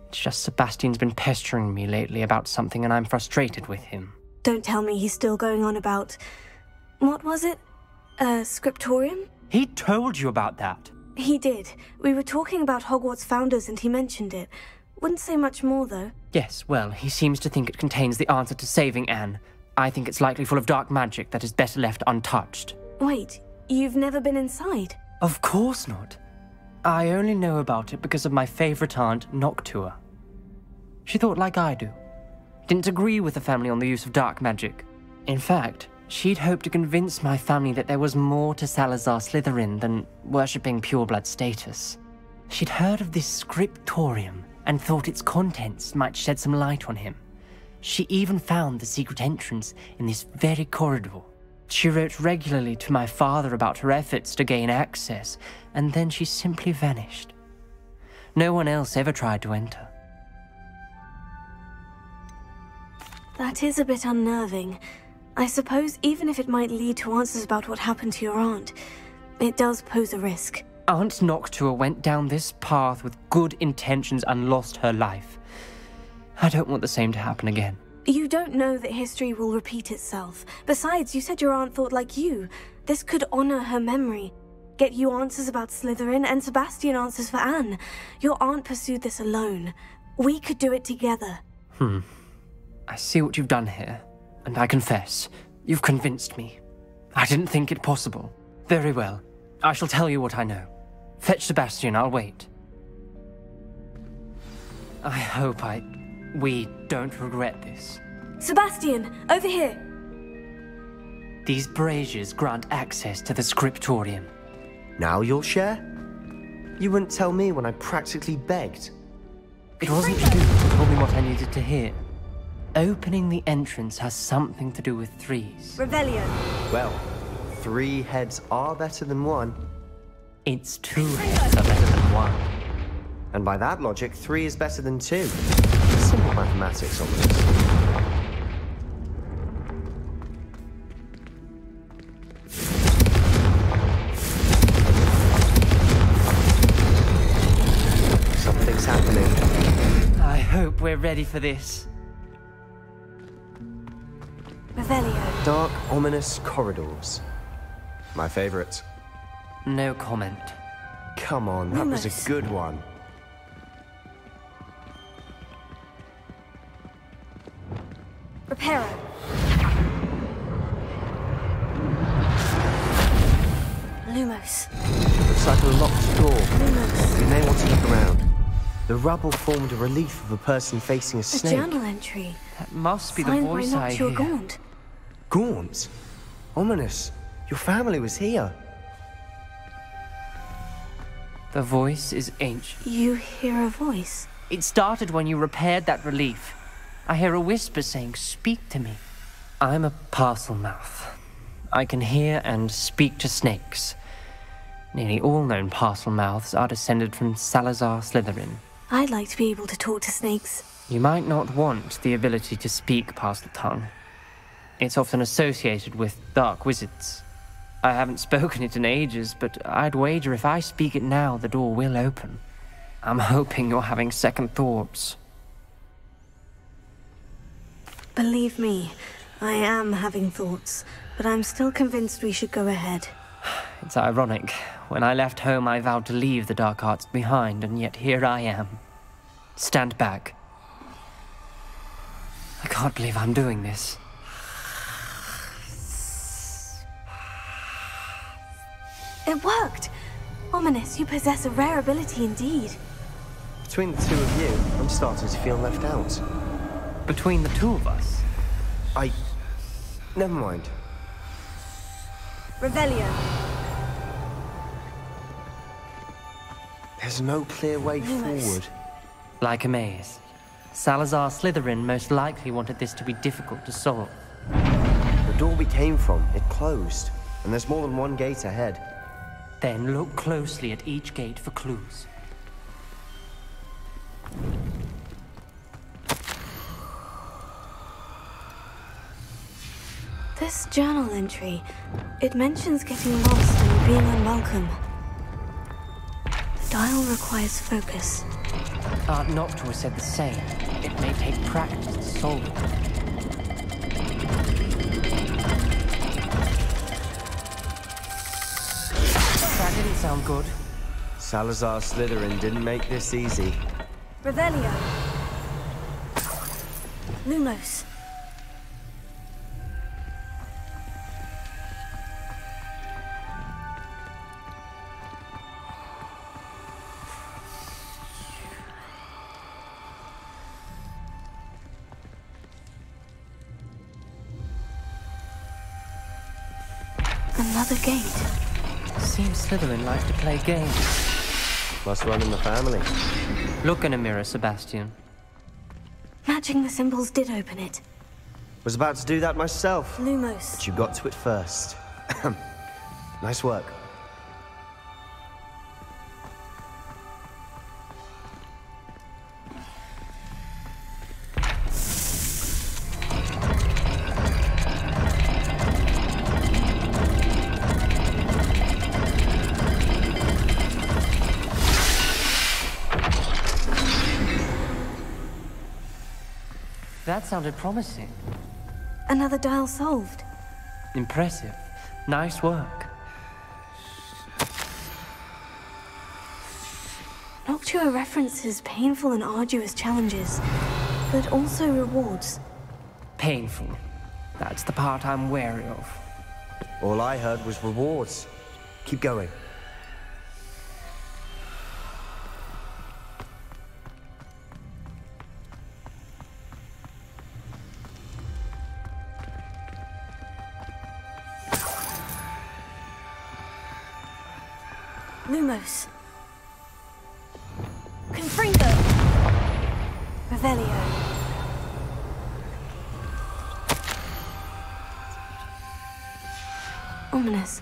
It's just Sebastian's been pestering me lately about something and I'm frustrated with him. Don't tell me he's still going on about... What was it? Scriptorium? He told you about that? He did. We were talking about Hogwarts founders and he mentioned it. Wouldn't say much more, though. Yes, well, he seems to think it contains the answer to saving Anne. I think it's likely full of dark magic that is better left untouched. Wait, you've never been inside? Of course not. I only know about it because of my favorite aunt, Noctua. She thought like I do. Didn't agree with the family on the use of dark magic. In fact, she'd hoped to convince my family that there was more to Salazar Slytherin than worshipping pureblood status. She'd heard of this scriptorium and thought its contents might shed some light on him. She even found the secret entrance in this very corridor. She wrote regularly to my father about her efforts to gain access, and then she simply vanished. No one else ever tried to enter. That is a bit unnerving. I suppose even if it might lead to answers about what happened to your aunt, it does pose a risk. Aunt Noctua went down this path with good intentions and lost her life. I don't want the same to happen again. You don't know that history will repeat itself. Besides, you said your aunt thought like you. This could honor her memory. Get you answers about Slytherin and Sebastian answers for Anne. Your aunt pursued this alone. We could do it together. I see what you've done here, and I confess, you've convinced me. I didn't think it possible. Very well. I shall tell you what I know. Fetch Sebastian, I'll wait. I hope we don't regret this. Sebastian, over here! These braziers grant access to the scriptorium. Now you'll share? You wouldn't tell me when I practically begged. It wasn't you who told me what I needed to hear. Opening the entrance has something to do with threes. Revelio. Well, 3 heads are better than 1. It's 2 heads are better than 1. And by that logic, 3 is better than 2. Simple mathematics on this. Something's happening. I hope we're ready for this. Revelio. Dark, ominous corridors. My favorite. No comment. Come on, that was a good one. Reparo. Lumos. Looks like a locked door. Lumos. We may want to look around. The rubble formed a relief of a person facing a snake. A journal entry. That must be the Signed voice by I Noctua hear. Gaunt. Gaunt? Ominous. Your family was here. The voice is ancient. You hear a voice? It started when you repaired that relief. I hear a whisper saying, "Speak to me." I'm a parcel mouth. I can hear and speak to snakes. Nearly all known parcel mouths are descended from Salazar Slytherin. I'd like to be able to talk to snakes. You might not want the ability to speak parcel tongue. It's often associated with dark wizards. I haven't spoken it in ages, but I'd wager if I speak it now, the door will open. I'm hoping you're having second thoughts. Believe me, I am having thoughts, but I'm still convinced we should go ahead. It's ironic. When I left home, I vowed to leave the dark arts behind, and yet here I am. Stand back. I can't believe I'm doing this. It worked! Ominous, you possess a rare ability indeed. Between the two of you, I'm starting to feel left out. Between the two of us? Never mind. Revelio. There's no clear way forward. Like a maze. Salazar Slytherin most likely wanted this to be difficult to solve. The door we came from, it closed. And there's more than one gate ahead. Then look closely at each gate for clues. This journal entry, it mentions getting lost and being unwelcome. The dial requires focus. Aunt Noctua said the same. It may take practice to solve it. That didn't sound good. Salazar Slytherin didn't make this easy. Revelio. Lumos. Another gate. Seems Slytherin likes to play games. Must run in the family. Look in a mirror, Sebastian. Matching the symbols did open it. Was about to do that myself. Lumos. But you got to it first. Nice work. That sounded promising. Another dial solved. Impressive. Nice work. Noctua references painful and arduous challenges, but also rewards. Painful. That's the part I'm wary of. All I heard was rewards. Keep going. Lumos. Confringo. Revelio. Ominous.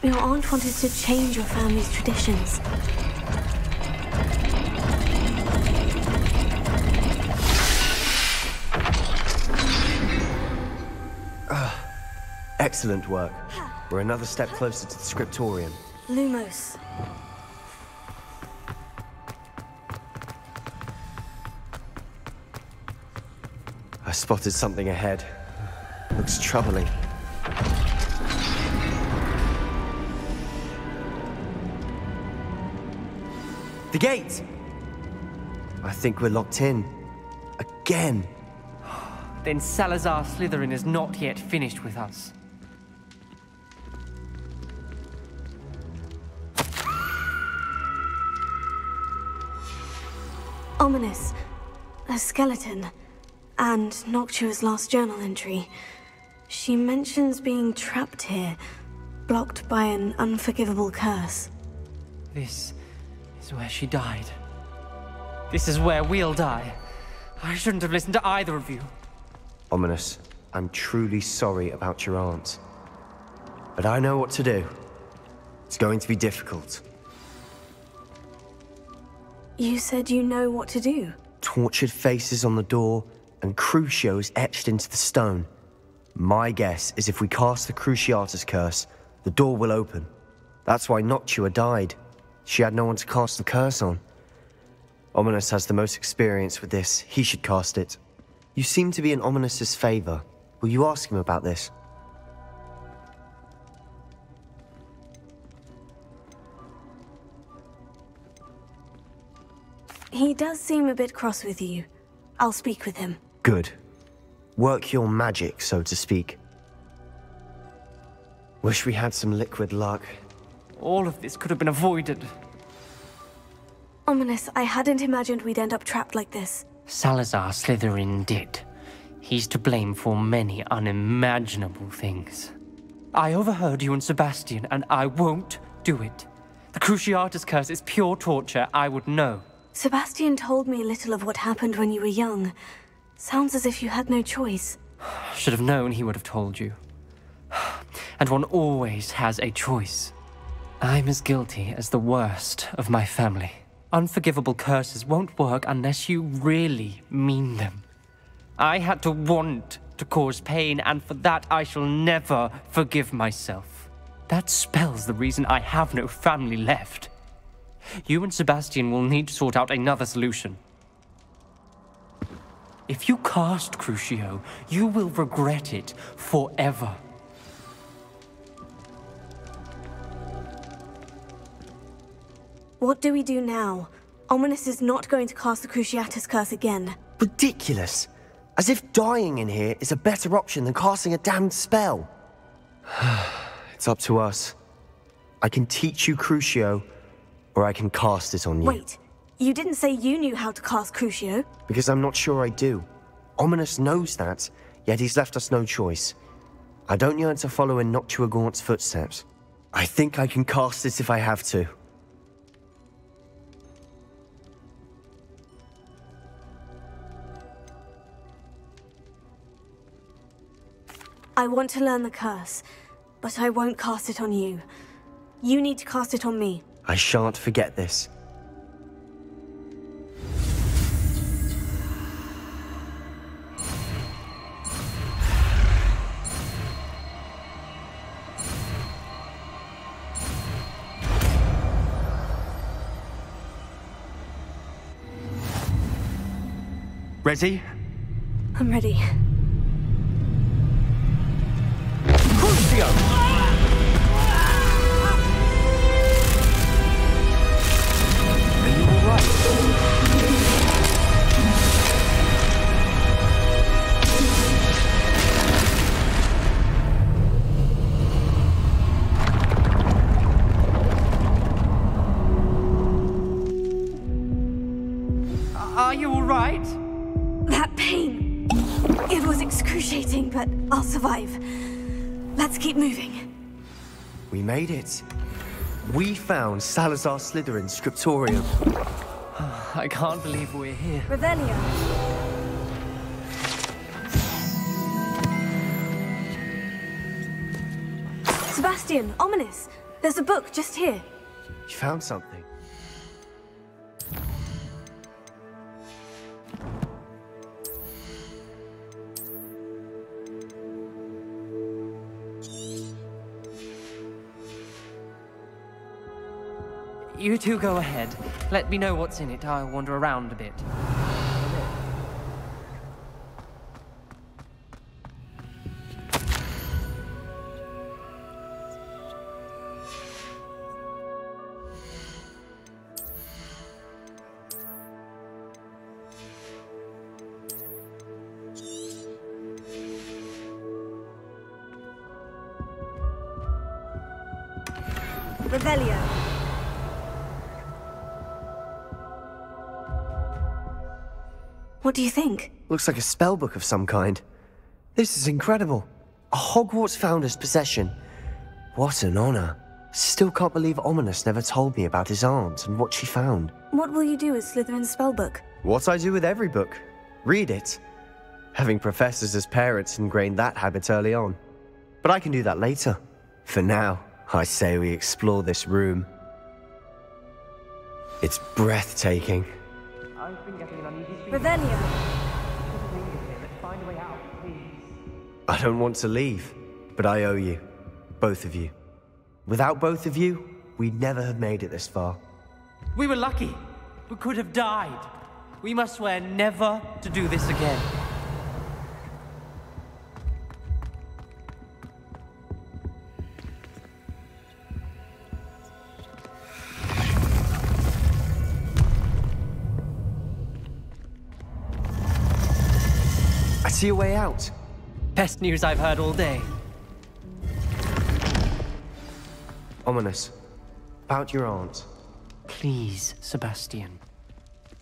Your aunt wanted to change your family's traditions. Excellent work. We're another step closer to the scriptorium. Lumos. I spotted something ahead. Looks troubling. The gate! I think we're locked in. Again. Then Salazar Slytherin is not yet finished with us. Ominous. A skeleton. And Noctua's last journal entry. She mentions being trapped here, blocked by an unforgivable curse. This is where she died. This is where we'll die. I shouldn't have listened to either of you. Ominous, I'm truly sorry about your aunt. But I know what to do. It's going to be difficult. You said you know what to do. Tortured faces on the door, and Crucios etched into the stone. My guess is if we cast the Cruciatus curse, the door will open. That's why Noctua died. She had no one to cast the curse on. Ominous has the most experience with this. He should cast it. You seem to be in Ominous's favor. Will you ask him about this? He does seem a bit cross with you. I'll speak with him. Good. Work your magic, so to speak. Wish we had some liquid luck. All of this could have been avoided. Ominous, I hadn't imagined we'd end up trapped like this. Salazar Slytherin did. He's to blame for many unimaginable things. I overheard you and Sebastian, and I won't do it. The Cruciatus curse is pure torture, I would know. Sebastian told me a little of what happened when you were young. Sounds as if you had no choice. Should have known he would have told you. And one always has a choice. I'm as guilty as the worst of my family. Unforgivable curses won't work unless you really mean them. I had to want to cause pain, and for that I shall never forgive myself. That spells the reason I have no family left. You and Sebastian will need to sort out another solution. If you cast Crucio, you will regret it forever. What do we do now? Ominous is not going to cast the Cruciatus curse again. Ridiculous! As if dying in here is a better option than casting a damned spell. It's up to us. I can teach you Crucio, or I can cast it on you. Wait, you didn't say you knew how to cast Crucio? Because I'm not sure I do. Ominous knows that, yet he's left us no choice. I don't yearn to follow in Noctua Gaunt's footsteps. I think I can cast it if I have to. I want to learn the curse, but I won't cast it on you. You need to cast it on me. I shan't forget this. Ready? I'm ready. Crucio! Are you all right? Are you all right? That pain. It was excruciating, but I'll survive. Let's keep moving. We made it. We found Salazar Slytherin's scriptorium. I can't believe we're here. Revelio. Sebastian, Ominous. There's a book just here. You found something. You two go ahead. Let me know what's in it. I'll wander around a bit. Revelio. What do you think? Looks like a spellbook of some kind. This is incredible. A Hogwarts founder's possession. What an honor. Still can't believe Ominous never told me about his aunt and what she found. What will you do with Slytherin's spellbook? What I do with every book. Read it. Having professors as parents ingrained that habit early on. But I can do that later. For now, I say we explore this room. It's breathtaking. I've been getting an uneasy feeling. Revelio. Find a way out, please. I don't want to leave, but I owe you. Both of you. Without both of you, we'd never have made it this far. We were lucky. We could have died. We must swear never to do this again. I see a way out. Best news I've heard all day. Ominous. About your aunt. Please, Sebastian.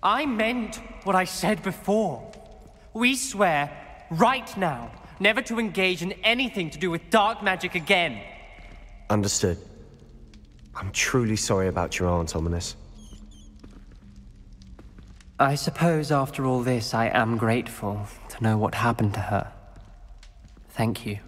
I meant what I said before. We swear, right now, never to engage in anything to do with dark magic again. Understood. I'm truly sorry about your aunt, Ominous. I suppose after all this, I am grateful to know what happened to her. Thank you.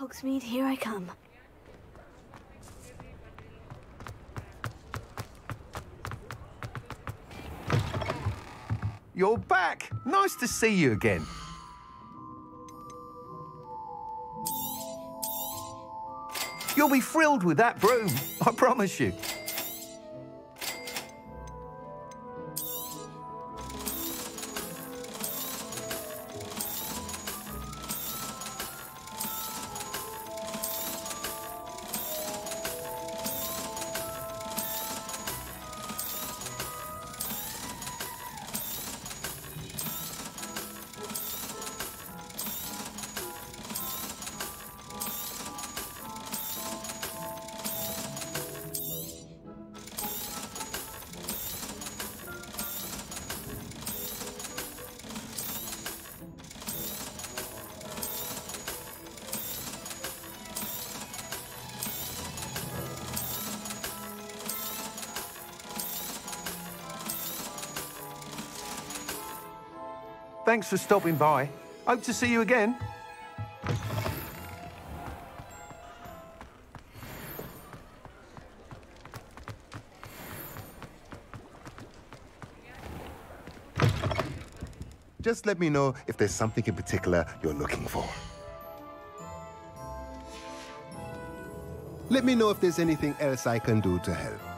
Hogsmeade, here I come. You're back! Nice to see you again. You'll be thrilled with that broom, I promise you. Thanks for stopping by. Hope to see you again. Just let me know if there's something in particular you're looking for. Let me know if there's anything else I can do to help.